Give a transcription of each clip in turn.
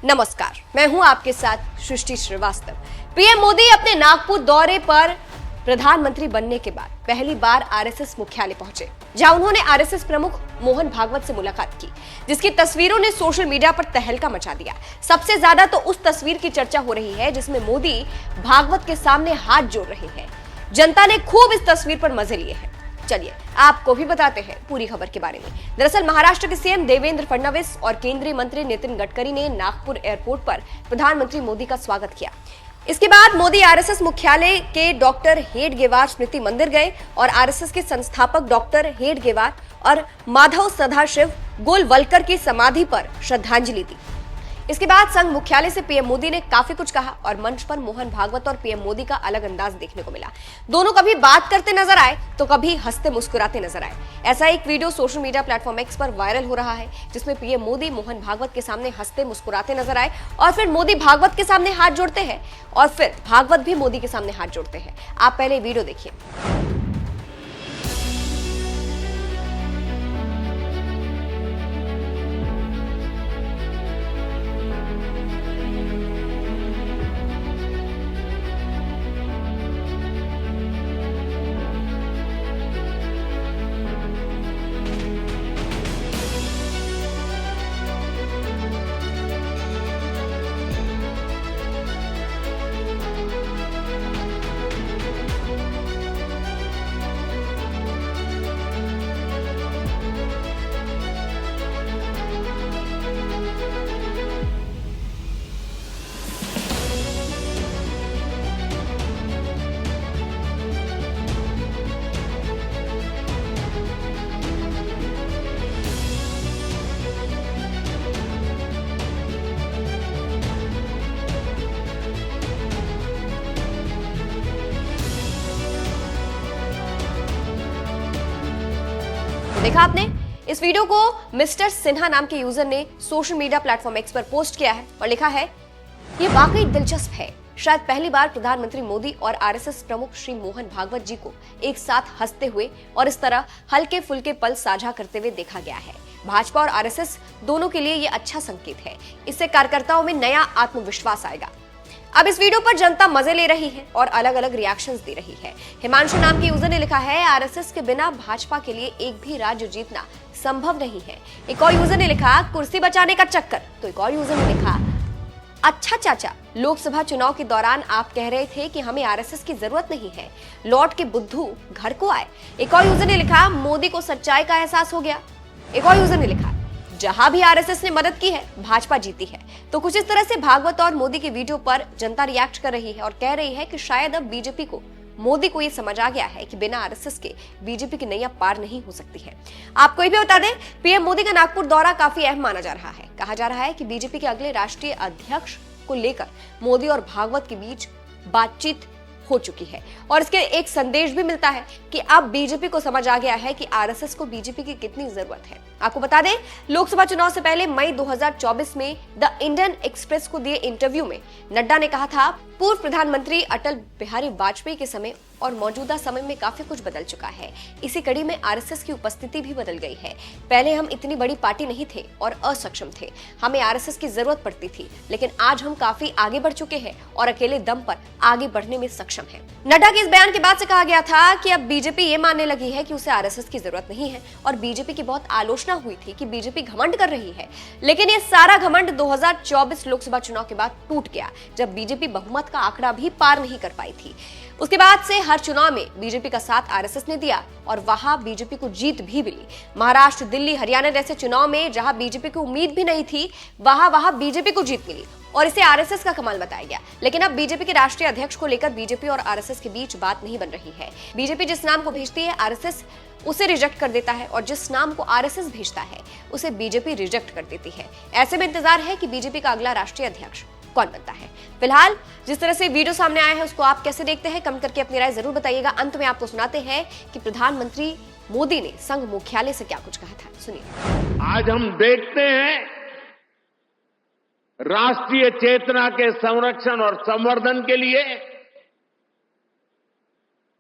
नमस्कार, मैं हूं आपके साथ सृष्टि श्रीवास्तव। पीएम मोदी अपने नागपुर दौरे पर प्रधानमंत्री बनने के बाद पहली बार आरएसएस मुख्यालय पहुंचे, जहां उन्होंने आरएसएस प्रमुख मोहन भागवत से मुलाकात की, जिसकी तस्वीरों ने सोशल मीडिया पर तहलका मचा दिया। सबसे ज्यादा तो उस तस्वीर की चर्चा हो रही है जिसमें मोदी भागवत के सामने हाथ जोड़ रहे हैं। जनता ने खूब इस तस्वीर पर मजे लिए हैं। चलिए आपको भी बताते हैं पूरी खबर के बारे में। दरअसल महाराष्ट्र के सीएम देवेंद्र फडणवीस और केंद्रीय मंत्री नितिन गडकरी ने नागपुर एयरपोर्ट पर प्रधानमंत्री मोदी का स्वागत किया। इसके बाद मोदी आरएसएस मुख्यालय के डॉक्टर हेडगेवार स्मृति मंदिर गए और आरएसएस के संस्थापक डॉक्टर हेडगेवार और माधव सदाशिव गोलवलकर की समाधि पर श्रद्धांजलि दी। इसके बाद संघ मुख्यालय से पीएम मोदी ने काफी कुछ कहा और मंच पर मोहन भागवत और पीएम मोदी का अलग अंदाज देखने को मिला। दोनों कभी बात करते नजर आए तो कभी हंसते मुस्कुराते नजर आए। ऐसा एक video social media platform x पर वायरल हो रहा है, जिसमें पीएम मोदी मोहन भागवत के सामने हंसते मुस्कुराते नजर आए और फिर मोदी भागवत के सामने हाथ जोड़ते हैं और फिर भागवत भी मोदी के सामने हाथ जोड़ते हैं। आप पहले वीडियो देखिए। देखा आपने, इस वीडियो को मिस्टर सिन्हा नाम के यूजर ने सोशल मीडिया प्लेटफॉर्म एक्स पर पोस्ट किया है और लिखा है, ये वाकई दिलचस्प है। शायद पहली बार प्रधानमंत्री मोदी और आरएसएस प्रमुख श्री मोहन भागवत जी को एक साथ हंसते हुए और इस तरह हल्के फुल्के पल साझा करते हुए देखा गया है। भाजपा और आरएसएस दोनों के लिए ये अच्छा संकेत है। इससे कार्यकर्ताओं में नया आत्मविश्वास आएगा। अब इस वीडियो पर जनता मजे ले रही है और अलग अलग रिएक्शंस दे रही है। हिमांशु नाम के यूजर ने लिखा है, आरएसएस के बिना भाजपा के लिए एक भी राज्य जीतना संभव नहीं है। एक और यूजर ने लिखा, कुर्सी बचाने का चक्कर। तो एक और यूजर ने लिखा, अच्छा चाचा, लोकसभा चुनाव के दौरान आप कह रहे थे कि हमें आरएसएस की जरूरत नहीं है, लौट के बुद्धू घर को आए। एक और यूजर ने लिखा, मोदी को सच्चाई का एहसास हो गया। एक और यूजर ने लिखा, जहां भी आरएसएस ने मदद की है भाजपा जीती है। तो कुछ इस तरह से भागवत और मोदी के वीडियो पर जनता रिएक्ट कर रही है और कह रही है कि शायद अब बीजेपी को, मोदी को ये समझ आ गया है कि बिना आरएसएस के बीजेपी की नैया पार नहीं हो सकती है। आपको ये भी बता दें, पीएम मोदी का नागपुर दौरा काफी अहम माना जा रहा है। कहा जा रहा है कि बीजेपी के अगले राष्ट्रीय अध्यक्ष को लेकर मोदी और भागवत के बीच बातचीत हो चुकी है और इसके एक संदेश भी मिलता है कि अब बीजेपी को समझ आ गया है कि आरएसएस को बीजेपी की कितनी जरूरत है। आपको बता दें, लोकसभा चुनाव से पहले मई 2024 में द इंडियन एक्सप्रेस को दिए इंटरव्यू में नड्डा ने कहा था, पूर्व प्रधानमंत्री अटल बिहारी वाजपेयी के समय और मौजूदा समय में काफी कुछ बदल चुका है। इसी कड़ी में आरएसएस की उपस्थिति भी बदल गई है। पहले हम इतनी बड़ी पार्टी नहीं थे और असक्षम थे, हमें आरएसएस की जरूरत पड़ती थी, लेकिन आज हम काफी आगे बढ़ चुके हैं और अकेले दम पर आगे बढ़ने में सक्षम हैं। नड्डा के इस बयान के बाद से कहा गया था कि अब बीजेपी ये मानने लगी है कि उसे आरएसएस की जरूरत नहीं है और बीजेपी की बहुत आलोचना हुई थी कि बीजेपी घमंड कर रही है, लेकिन ये सारा घमंड 2024 लोकसभा चुनाव के बाद टूट गया, जब बीजेपी बहुमत का आंकड़ा भी पार नहीं कर पाई थी। उसके बाद से हर चुनाव में बीजेपी का साथ आरएसएस ने दिया और वहां बीजेपी को जीत भी मिली। महाराष्ट्र, दिल्ली, हरियाणा जैसे चुनाव में जहां बीजेपी को उम्मीद भी नहीं थी, वहां बीजेपी को जीत मिली और इसे आरएसएस का कमाल बताया गया। लेकिन अब बीजेपी के राष्ट्रीय अध्यक्ष को लेकर बीजेपी और आरएसएस के बीच बात नहीं बन रही है। बीजेपी जिस नाम को भेजती है, आरएसएस उसे रिजेक्ट कर देता है और जिस नाम को आरएसएस भेजता है, उसे बीजेपी रिजेक्ट कर देती है। ऐसे में इंतजार है कि बीजेपी का अगला राष्ट्रीय अध्यक्ष कौन बनता है। फिलहाल जिस तरह से वीडियो सामने आया है, उसको आप कैसे देखते हैं, कमेंट करके अपनी राय जरूर बताइएगा। अंत में आपको सुनाते हैं कि प्रधानमंत्री मोदी ने संघ मुख्यालय से क्या कुछ कहा था, सुनिए। आज हम देखते हैं राष्ट्रीय चेतना के संरक्षण और संवर्धन के लिए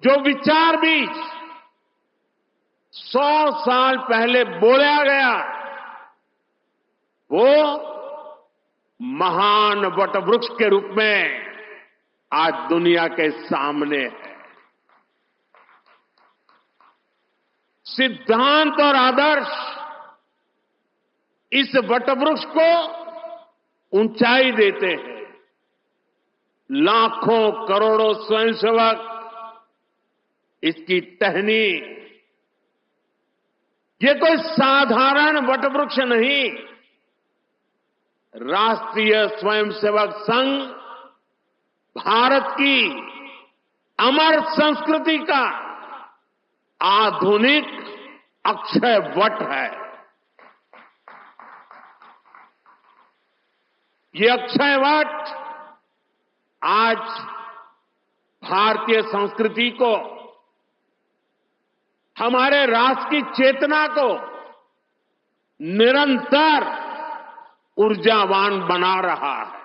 जो विचार बीज 100 साल पहले बोला गया, वो महान वटवृक्ष के रूप में आज दुनिया के सामने है। सिद्धांत और आदर्श इस वटवृक्ष को ऊंचाई देते हैं। लाखों करोड़ों स्वयंसेवक इसकी टहनी, ये कोई साधारण वटवृक्ष नहीं, राष्ट्रीय स्वयंसेवक संघ भारत की अमर संस्कृति का आधुनिक अक्षय वट है। ये अक्षय वट आज भारतीय संस्कृति को, हमारे राष्ट्र की चेतना को निरंतर ऊर्जावान बना रहा है।